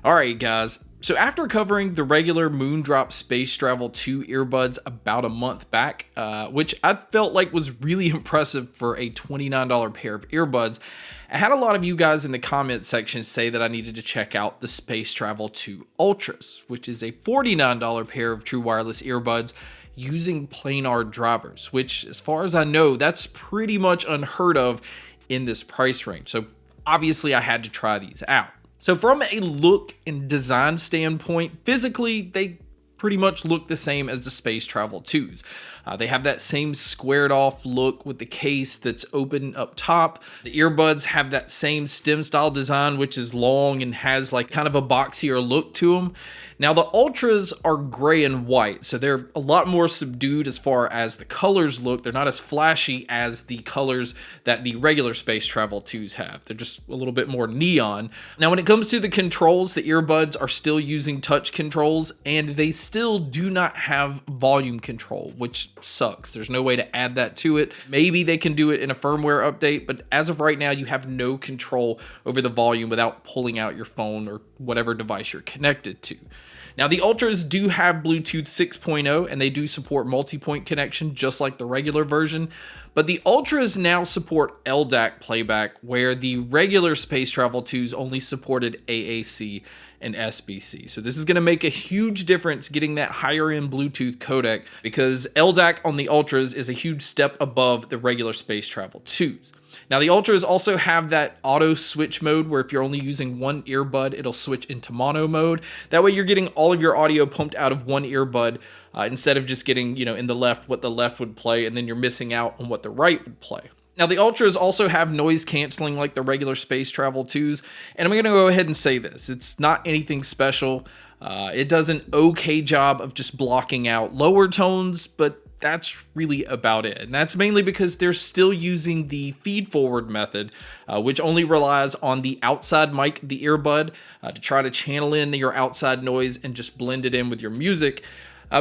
Alright guys, so after covering the regular Moondrop Space Travel 2 earbuds about a month back, which I felt like was really impressive for a $29 pair of earbuds, I had a lot of you guys in the comment section say that I needed to check out the Space Travel 2 Ultras, which is a $49 pair of true wireless earbuds using planar drivers, which as far as I know, that's pretty much unheard of in this price range. So obviously I had to try these out. So from a look and design standpoint, physically, they pretty much look the same as the Space Travel 2s. They have that same squared off look with the case that's open up top. The earbuds have that same stem style design, which is long and has like kind of a boxier look to them. Now the Ultras are gray and white, so they're a lot more subdued as far as the colors look. They're not as flashy as the colors that the regular Space Travel 2s have. They're just a little bit more neon. Now when it comes to the controls, the earbuds are still using touch controls, and they still do not have volume control, which sucks. There's no way to add that to it. Maybe they can do it in a firmware update, but as of right now, you have no control over the volume without pulling out your phone or whatever device you're connected to. Now the Ultras do have Bluetooth 6.0 and they do support multi-point connection just like the regular version, but the Ultras now support LDAC playback where the regular Space Travel 2s only supported AAC and SBC. So this is going to make a huge difference getting that higher end Bluetooth codec because LDAC on the Ultras is a huge step above the regular Space Travel 2s. Now the Ultras also have that auto switch mode where if you're only using one earbud, it'll switch into mono mode. That way you're getting all of your audio pumped out of one earbud instead of just getting, in the left what the left would play and then you're missing out on what the right would play. Now the Ultras also have noise canceling like the regular Space Travel 2s, and I'm going to go ahead and say this. It's not anything special. It does an okay job of just blocking out lower tones, but that's really about it. And that's mainly because they're still using the feed forward method, which only relies on the outside mic, the earbud, to try to channel in your outside noise and just blend it in with your music.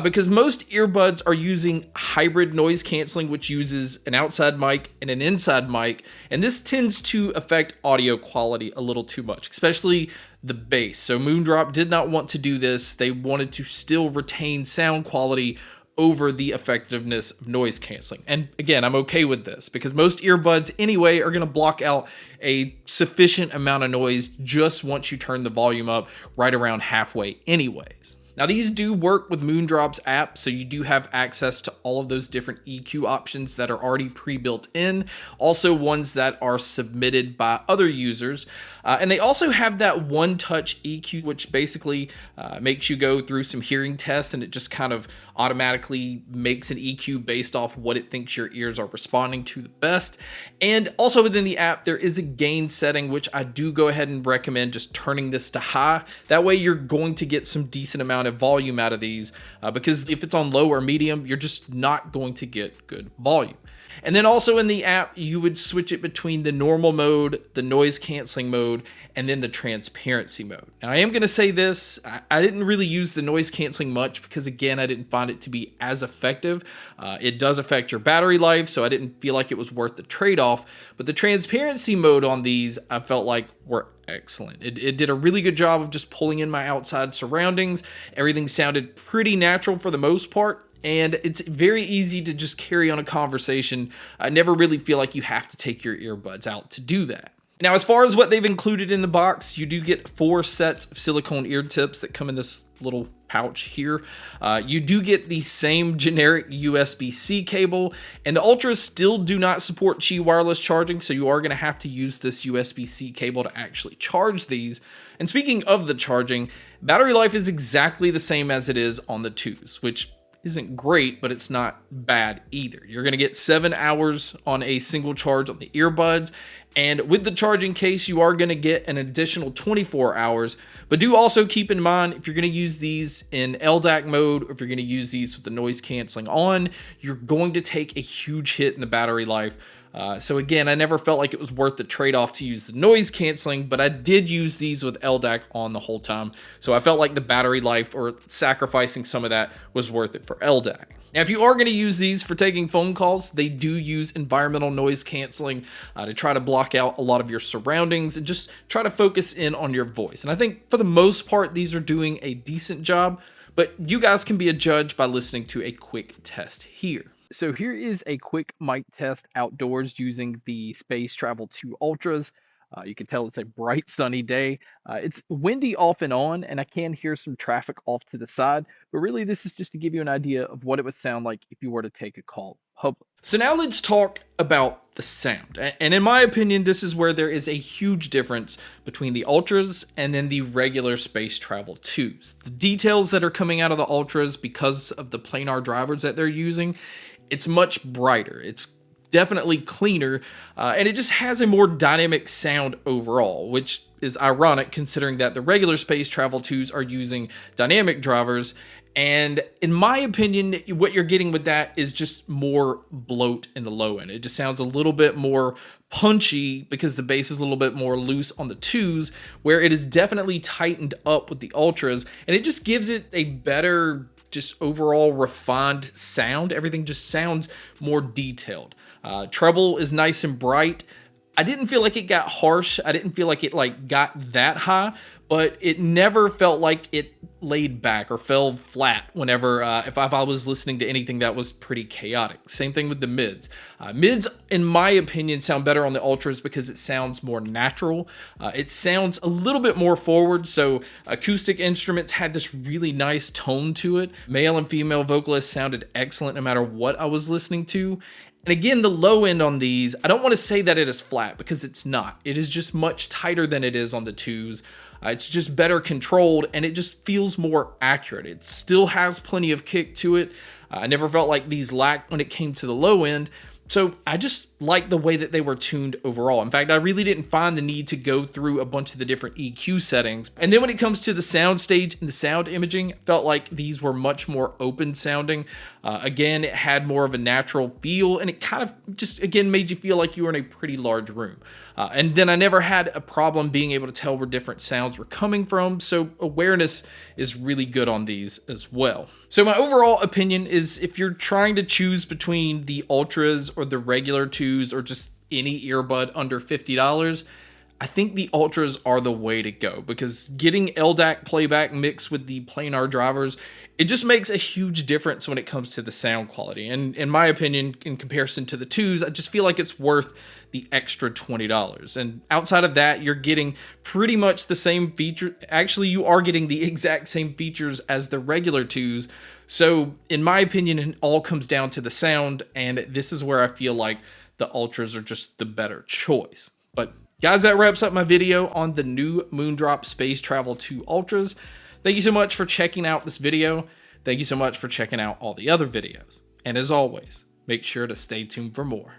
Because most earbuds are using hybrid noise canceling, which uses an outside mic and an inside mic. And this tends to affect audio quality a little too much, especially the bass. So Moondrop did not want to do this. They wanted to still retain sound quality over the effectiveness of noise canceling. And again, I'm okay with this because most earbuds anyway are going to block out a sufficient amount of noise just once you turn the volume up right around halfway anyways. Now these do work with Moondrop's app, so you do have access to all of those different EQ options that are already pre-built in, also ones that are submitted by other users. And they also have that one-touch EQ, which basically makes you go through some hearing tests and it just kind of automatically makes an EQ based off what it thinks your ears are responding to the best. And also within the app, there is a gain setting, which I do go ahead and recommend just turning this to high. That way you're going to get some decent amount of volume out of these because if it's on low or medium, you're just not going to get good volume. And then also in the app, you would switch it between the normal mode, the noise canceling mode, and then the transparency mode. Now I am going to say this, I didn't really use the noise canceling much because again, I didn't find it to be as effective. It does affect your battery life, so I didn't feel like it was worth the trade-off. But the transparency mode on these, I felt like were excellent. It did a really good job of just pulling in my outside surroundings. Everything sounded pretty natural for the most part. And it's very easy to just carry on a conversation. I never really feel like you have to take your earbuds out to do that. Now, as far as what they've included in the box, you do get 4 sets of silicone ear tips that come in this little pouch here. You do get the same generic USB-C cable, and the Ultras still do not support Qi wireless charging, so you are going to have to use this USB-C cable to actually charge these. And speaking of the charging, battery life is exactly the same as it is on the 2s, which isn't great, but it's not bad either. You're going to get 7 hours on a single charge on the earbuds, and with the charging case, you are going to get an additional 24 hours. But do also keep in mind, if you're going to use these in LDAC mode, or if you're going to use these with the noise canceling on, you're going to take a huge hit in the battery life So again, I never felt like it was worth the trade-off to use the noise canceling, but I did use these with LDAC on the whole time. So I felt like the battery life or sacrificing some of that was worth it for LDAC. Now, if you are going to use these for taking phone calls, they do use environmental noise canceling to try to block out a lot of your surroundings and just try to focus in on your voice. And I think for the most part, these are doing a decent job, but you guys can be a judge by listening to a quick test here. So here is a quick mic test outdoors using the Space Travel 2 Ultras. You can tell it's a bright sunny day. It's windy off and on, and I can hear some traffic off to the side, but really this is just to give you an idea of what it would sound like if you were to take a call public. So now let's talk about the sound. And in my opinion, this is where there is a huge difference between the Ultras and then the regular Space Travel 2s. The details that are coming out of the Ultras because of the planar drivers that they're using, it's much brighter. It's definitely cleaner, and it just has a more dynamic sound overall, which is ironic considering that the regular Space Travel 2s are using dynamic drivers. And in my opinion, what you're getting with that is just more bloat in the low end. It just sounds a little bit more punchy because the bass is a little bit more loose on the 2s, where it is definitely tightened up with the Ultras, and it just gives it a better, just overall refined sound. Everything just sounds more detailed. Treble is nice and bright. I didn't feel like it got harsh. I didn't feel like it got that high, but it never felt like it laid back or fell flat whenever if I was listening to anything that was pretty chaotic. Same thing with the mids. Mids, in my opinion, sound better on the Ultras because it sounds more natural. It sounds a little bit more forward, so acoustic instruments had this really nice tone to it. Male and female vocalists sounded excellent no matter what I was listening to. And again, the low end on these, I don't want to say that it is flat because it's not. It is just much tighter than it is on the 2s. It's just better controlled and it just feels more accurate. It still has plenty of kick to it. I never felt like these lacked when it came to the low end. So I just like the way that they were tuned overall. In fact, I really didn't find the need to go through a bunch of the different EQ settings. And then when it comes to the sound stage and the sound imaging, it felt like these were much more open sounding. Again, it had more of a natural feel and it kind of just, again, made you feel like you were in a pretty large room. And then I never had a problem being able to tell where different sounds were coming from. So awareness is really good on these as well. So my overall opinion is if you're trying to choose between the Ultras or the regular 2s or just any earbud under $50, I think the Ultras are the way to go because getting LDAC playback mixed with the planar drivers, it just makes a huge difference when it comes to the sound quality. And in my opinion, in comparison to the 2s, I just feel like it's worth the extra $20. And outside of that, you're getting pretty much the same feature. Actually, you are getting the exact same features as the regular 2s. So in my opinion, it all comes down to the sound. And this is where I feel like the Ultras are just the better choice. But guys, that wraps up my video on the new Moondrop Space Travel 2 Ultras. Thank you so much for checking out this video. Thank you so much for checking out all the other videos. And as always, make sure to stay tuned for more.